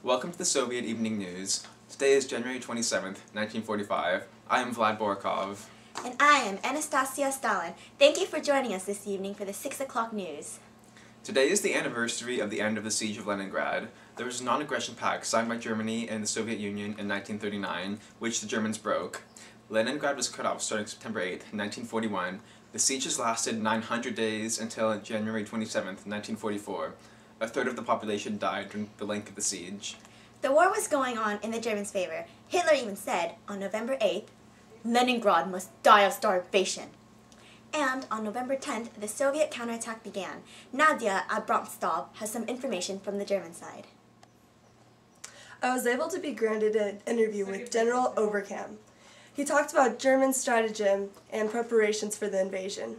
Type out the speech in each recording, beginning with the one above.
Welcome to the Soviet Evening News. Today is January 27th, 1945. I am Vlad Borkov. And I am Anastasia Stalin. Thank you for joining us this evening for the 6 o'clock news. Today is the anniversary of the end of the siege of Leningrad. There was a non-aggression pact signed by Germany and the Soviet Union in 1939, which the Germans broke. Leningrad was cut off starting September 8th, 1941. The sieges lasted 900 days until January 27th, 1944. A third of the population died during the length of the siege. The war was going on in the Germans' favor. Hitler even said, on November 8th, Leningrad must die of starvation. And on November 10th, the Soviet counterattack began. Nadia Abramtsov has some information from the German side. I was able to be granted an interview with General Overcam. He talked about German stratagem and preparations for the invasion.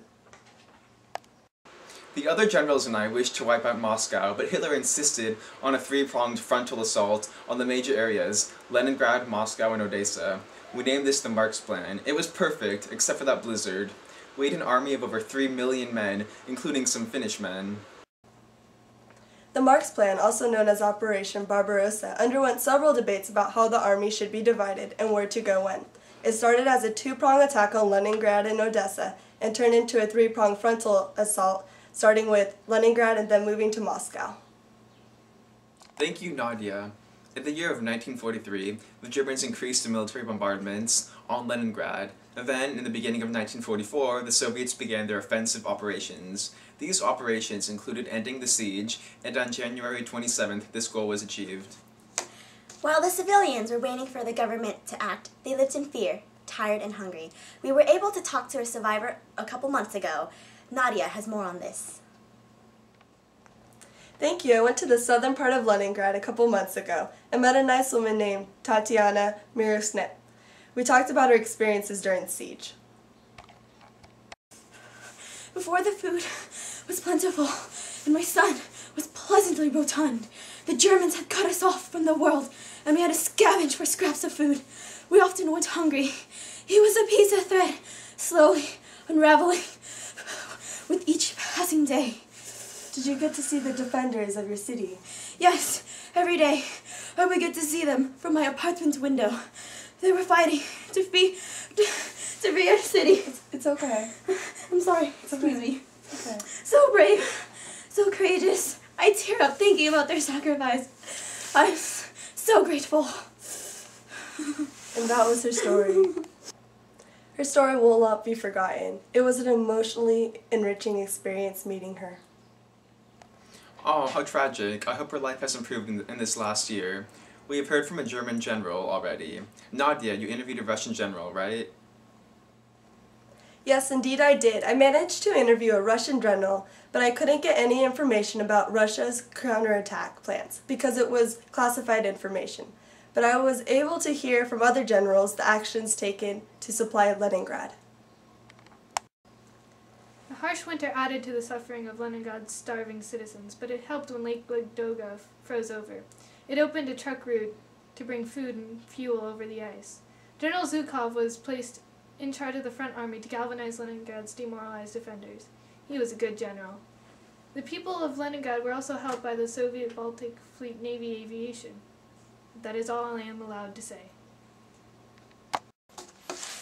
The other generals and I wished to wipe out Moscow, but Hitler insisted on a three-pronged frontal assault on the major areas, Leningrad, Moscow, and Odessa. We named this the Marx Plan. It was perfect, except for that blizzard. We had an army of over 3 million men, including some Finnish men. The Marx Plan, also known as Operation Barbarossa, underwent several debates about how the army should be divided and where to go when. It started as a two-pronged attack on Leningrad and Odessa, and turned into a three-pronged frontal assault, starting with Leningrad and then moving to Moscow. Thank you, Nadia. In the year of 1943, the Germans increased the military bombardments on Leningrad. And then, in the beginning of 1944, the Soviets began their offensive operations. These operations included ending the siege, and on January 27th, this goal was achieved. While the civilians were waiting for the government to act, they lived in fear, tired and hungry. We were able to talk to a survivor a couple months ago. Nadia has more on this. Thank you. I went to the southern part of Leningrad a couple months ago and met a nice woman named Tatiana Mirosnet. We talked about her experiences during the siege. Before the food was plentiful and my son was pleasantly rotund, the Germans had cut us off from the world and we had to scavenge for scraps of food. We often went hungry. He was a piece of thread, slowly unraveling with each passing day. Did you get to see the defenders of your city? Yes, every day I would get to see them from my apartment window. They were fighting to free our city. It's okay. I'm sorry, excuse me. Okay. So brave, so courageous. I tear up thinking about their sacrifice. I'm so grateful. And that was her story. Her story will not be forgotten. It was an emotionally enriching experience meeting her. Oh, how tragic. I hope her life has improved in this last year. We have heard from a German general already. Nadia, you interviewed a Russian general, right? Yes, indeed I did. I managed to interview a Russian general, but I couldn't get any information about Russia's counterattack plans because it was classified information. But I was able to hear from other generals the actions taken to supply Leningrad. The harsh winter added to the suffering of Leningrad's starving citizens, but it helped when Lake Ladoga froze over. It opened a truck route to bring food and fuel over the ice. General Zhukov was placed in charge of the front army to galvanize Leningrad's demoralized defenders. He was a good general. The people of Leningrad were also helped by the Soviet Baltic Fleet Navy aviation. That is all I am allowed to say.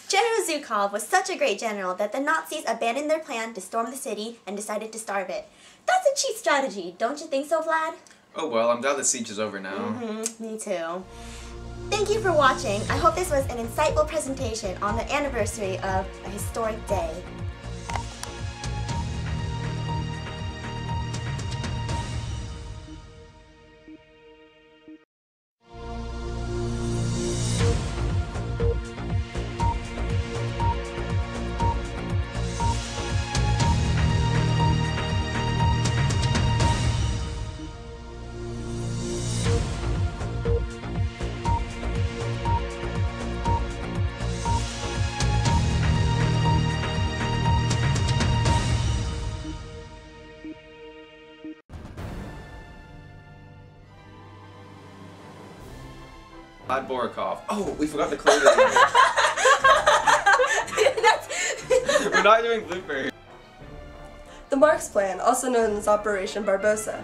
General Zhukov was such a great general that the Nazis abandoned their plan to storm the city and decided to starve it. That's a cheap strategy, don't you think so, Vlad? Oh well, I'm glad the siege is over now. Me too. Thank you for watching. I hope this was an insightful presentation on the anniversary of a historic day. Vlad Borkov. Oh, we forgot the clothing. We're not doing bloopers. The Marx Plan, also known as Operation Barbarossa.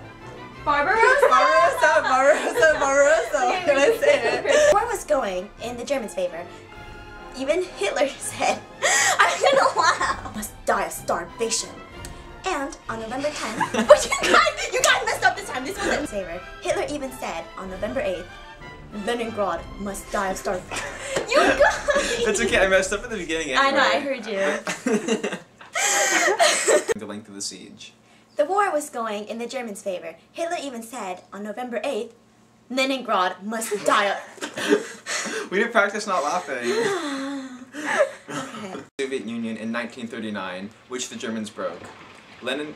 Barbarossa! Barbarossa. Can I say it? The war was going in the Germans' favor. Even Hitler said, I'm gonna laugh. Must die of starvation. And on November 10th, but you guys messed up this time. This wasn't in favor. Hitler even said on November 8th, Leningrad must die of starvation. You guys! That's okay, I messed up at the beginning anyway. I know, I heard you. The length of the siege. The war was going in the Germans' favor. Hitler even said on November 8th, Leningrad must die of... We didn't practice not laughing. Okay. Soviet Union in 1939, which the Germans broke. Lenin...